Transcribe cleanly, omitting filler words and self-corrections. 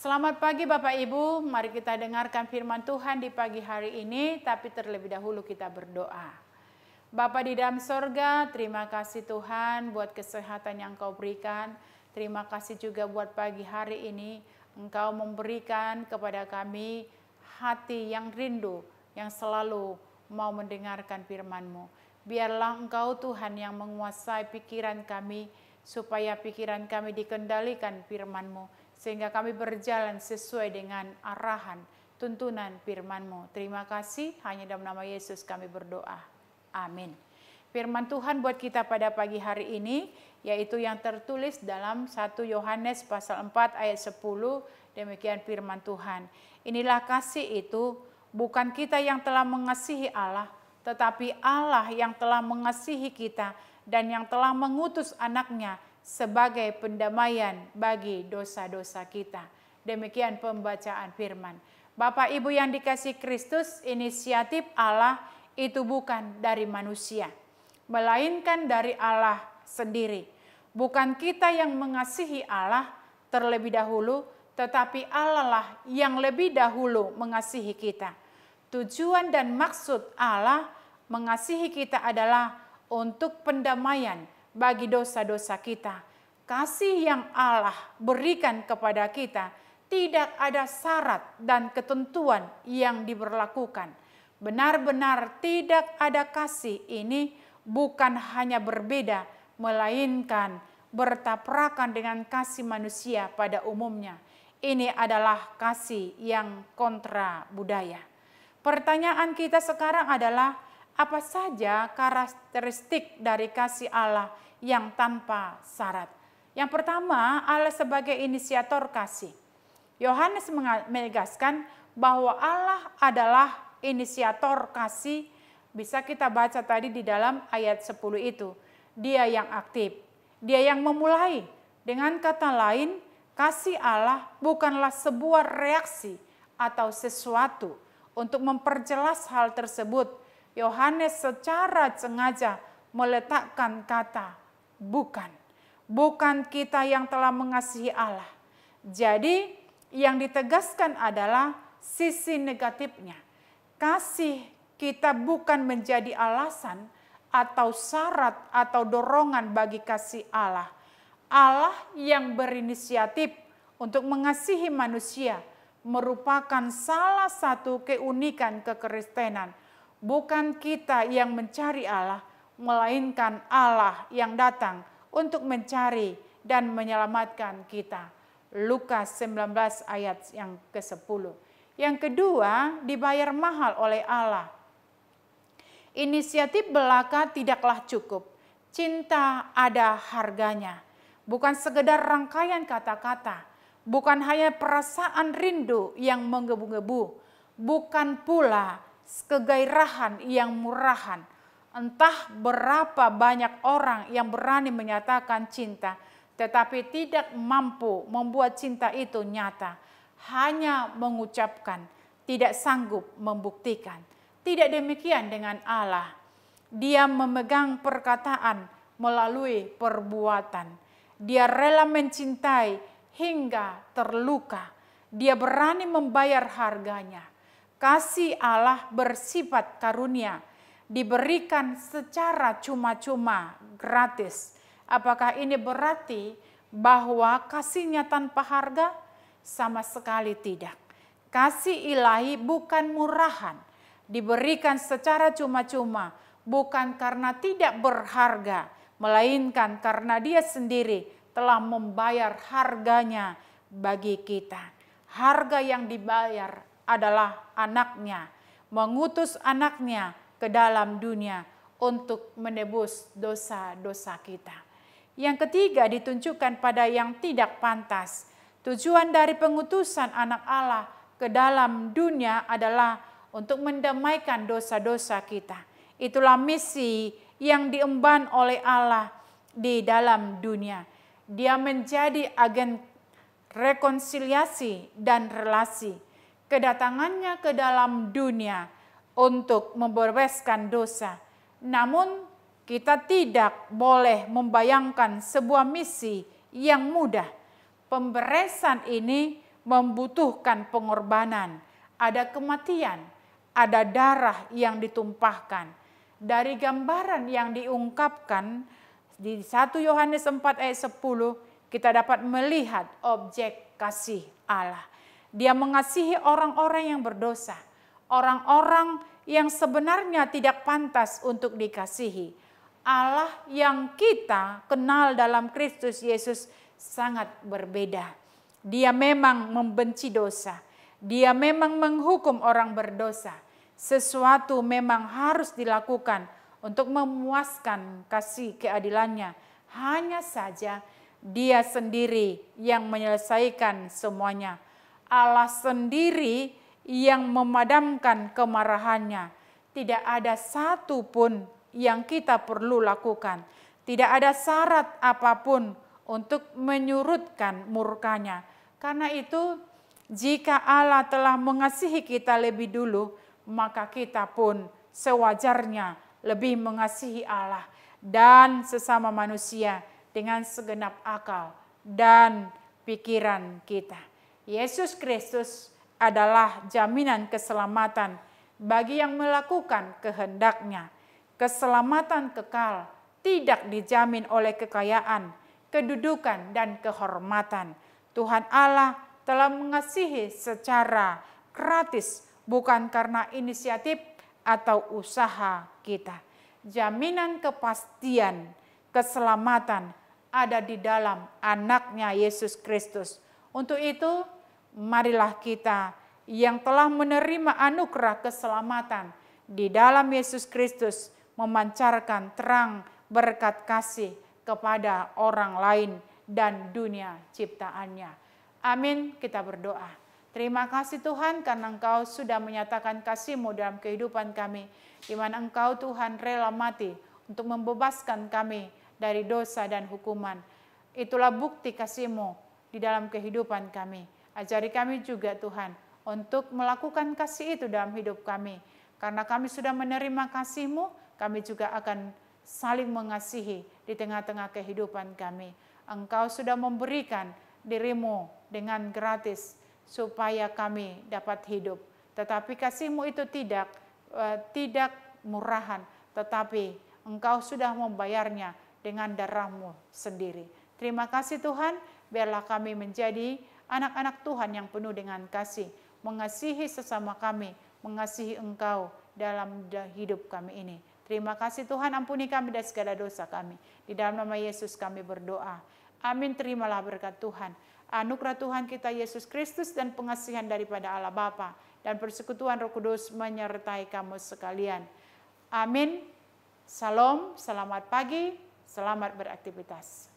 Selamat pagi Bapak Ibu, mari kita dengarkan firman Tuhan di pagi hari ini, tapi terlebih dahulu kita berdoa. Bapa di dalam sorga, terima kasih Tuhan buat kesehatan yang Kau berikan. Terima kasih juga buat pagi hari ini, Engkau memberikan kepada kami hati yang rindu, yang selalu mau mendengarkan firman-Mu. Biarlah Engkau Tuhan yang menguasai pikiran kami, supaya pikiran kami dikendalikan firman-Mu, sehingga kami berjalan sesuai dengan arahan, tuntunan firman-Mu. Terima kasih, hanya dalam nama Yesus kami berdoa. Amin. Firman Tuhan buat kita pada pagi hari ini, yaitu yang tertulis dalam 1 Yohanes pasal 4 ayat 10, demikian firman Tuhan. Inilah kasih itu, bukan kita yang telah mengasihi Allah, tetapi Allah yang telah mengasihi kita dan yang telah mengutus anaknya sebagai pendamaian bagi dosa-dosa kita. Demikian pembacaan firman. Bapak Ibu yang dikasihi Kristus, inisiatif Allah itu bukan dari manusia, melainkan dari Allah sendiri. Bukan kita yang mengasihi Allah terlebih dahulu, tetapi Allah lah yang lebih dahulu mengasihi kita. Tujuan dan maksud Allah mengasihi kita adalah untuk pendamaian bagi dosa-dosa kita. Kasih yang Allah berikan kepada kita tidak ada syarat dan ketentuan yang diberlakukan. Benar-benar tidak ada kasih ini bukan hanya berbeda, melainkan bertabrakan dengan kasih manusia pada umumnya. Ini adalah kasih yang kontra budaya. Pertanyaan kita sekarang adalah, apa saja karakteristik dari kasih Allah yang tanpa syarat? Yang pertama, Allah sebagai inisiator kasih. Yohanes menegaskan bahwa Allah adalah inisiator kasih. Bisa kita baca tadi di dalam ayat 10 itu. Dia yang aktif, dia yang memulai. Dengan kata lain, kasih Allah bukanlah sebuah reaksi atau sesuatu. Untuk memperjelas hal tersebut, Yohanes secara sengaja meletakkan kata bukan. Bukan kita yang telah mengasihi Allah. Jadi yang ditegaskan adalah sisi negatifnya. Kasih kita bukan menjadi alasan atau syarat atau dorongan bagi kasih Allah. Allah yang berinisiatif untuk mengasihi manusia merupakan salah satu keunikan kekristenan. Bukan kita yang mencari Allah, melainkan Allah yang datang untuk mencari dan menyelamatkan kita. Lukas 19 ayat yang ke-10. Yang kedua, dibayar mahal oleh Allah. Inisiatif belaka tidaklah cukup. Cinta ada harganya. Bukan sekedar rangkaian kata-kata. Bukan hanya perasaan rindu yang menggebu-gebu. Bukan pula kegairahan yang murahan. Entah berapa banyak orang yang berani menyatakan cinta, tetapi tidak mampu membuat cinta itu nyata. Hanya mengucapkan, tidak sanggup membuktikan. Tidak demikian dengan Allah. Dia memegang perkataan melalui perbuatan. Dia rela mencintai hingga terluka. Dia berani membayar harganya. Kasih Allah bersifat karunia, diberikan secara cuma-cuma, gratis. Apakah ini berarti bahwa kasihnya tanpa harga? Sama sekali tidak. Kasih ilahi bukan murahan, diberikan secara cuma-cuma, bukan karena tidak berharga, melainkan karena Dia sendiri telah membayar harganya bagi kita. Harga yang dibayar adalah anaknya, mengutus anaknya ke dalam dunia untuk menebus dosa-dosa kita. Yang ketiga, ditunjukkan pada yang tidak pantas. Tujuan dari pengutusan anak Allah ke dalam dunia adalah untuk mendamaikan dosa-dosa kita. Itulah misi yang diemban oleh Allah di dalam dunia. Dia menjadi agen rekonsiliasi dan relasi. Kedatangannya ke dalam dunia untuk membebaskan dosa. Namun kita tidak boleh membayangkan sebuah misi yang mudah. Pemberesan ini membutuhkan pengorbanan, ada kematian, ada darah yang ditumpahkan. Dari gambaran yang diungkapkan di 1 Yohanes 4 ayat 10, kita dapat melihat objek kasih Allah. Dia mengasihi orang-orang yang berdosa, orang-orang yang sebenarnya tidak pantas untuk dikasihi. Allah yang kita kenal dalam Kristus Yesus sangat berbeda. Dia memang membenci dosa. Dia memang menghukum orang berdosa. Sesuatu memang harus dilakukan untuk memuaskan kasih keadilannya. Hanya saja Dia sendiri yang menyelesaikan semuanya. Allah sendiri yang memadamkan kemarahannya. Tidak ada satu pun yang kita perlu lakukan. Tidak ada syarat apapun untuk menyurutkan murkanya. Karena itu, jika Allah telah mengasihi kita lebih dulu, maka kita pun sewajarnya lebih mengasihi Allah dan sesama manusia dengan segenap akal dan pikiran kita. Yesus Kristus adalah jaminan keselamatan bagi yang melakukan kehendak-Nya. Keselamatan kekal tidak dijamin oleh kekayaan, kedudukan, dan kehormatan. Tuhan Allah telah mengasihi secara gratis, bukan karena inisiatif atau usaha kita. Jaminan kepastian keselamatan ada di dalam Anak-Nya Yesus Kristus. Untuk itu, marilah kita yang telah menerima anugerah keselamatan di dalam Yesus Kristus memancarkan terang berkat kasih kepada orang lain dan dunia ciptaannya. Amin, kita berdoa. Terima kasih Tuhan karena Engkau sudah menyatakan kasih-Mu dalam kehidupan kami, di mana Engkau Tuhan rela mati untuk membebaskan kami dari dosa dan hukuman. Itulah bukti kasih-Mu di dalam kehidupan kami. Ajari kami juga Tuhan untuk melakukan kasih itu dalam hidup kami. Karena kami sudah menerima kasih-Mu, kami juga akan saling mengasihi di tengah-tengah kehidupan kami. Engkau sudah memberikan diri-Mu dengan gratis, supaya kami dapat hidup. Tetapi kasih-Mu itu tidak murahan, tetapi Engkau sudah membayarnya dengan darah-Mu sendiri. Terima kasih Tuhan, biarlah kami menjadi anak-anak Tuhan yang penuh dengan kasih, mengasihi sesama kami, mengasihi Engkau dalam hidup kami ini. Terima kasih Tuhan, ampuni kami dari segala dosa kami. Di dalam nama Yesus kami berdoa. Amin, terimalah berkat Tuhan. Anugerah Tuhan kita Yesus Kristus dan pengasihan daripada Allah Bapa dan persekutuan Roh Kudus menyertai kamu sekalian. Amin. Salam, selamat pagi, selamat beraktivitas.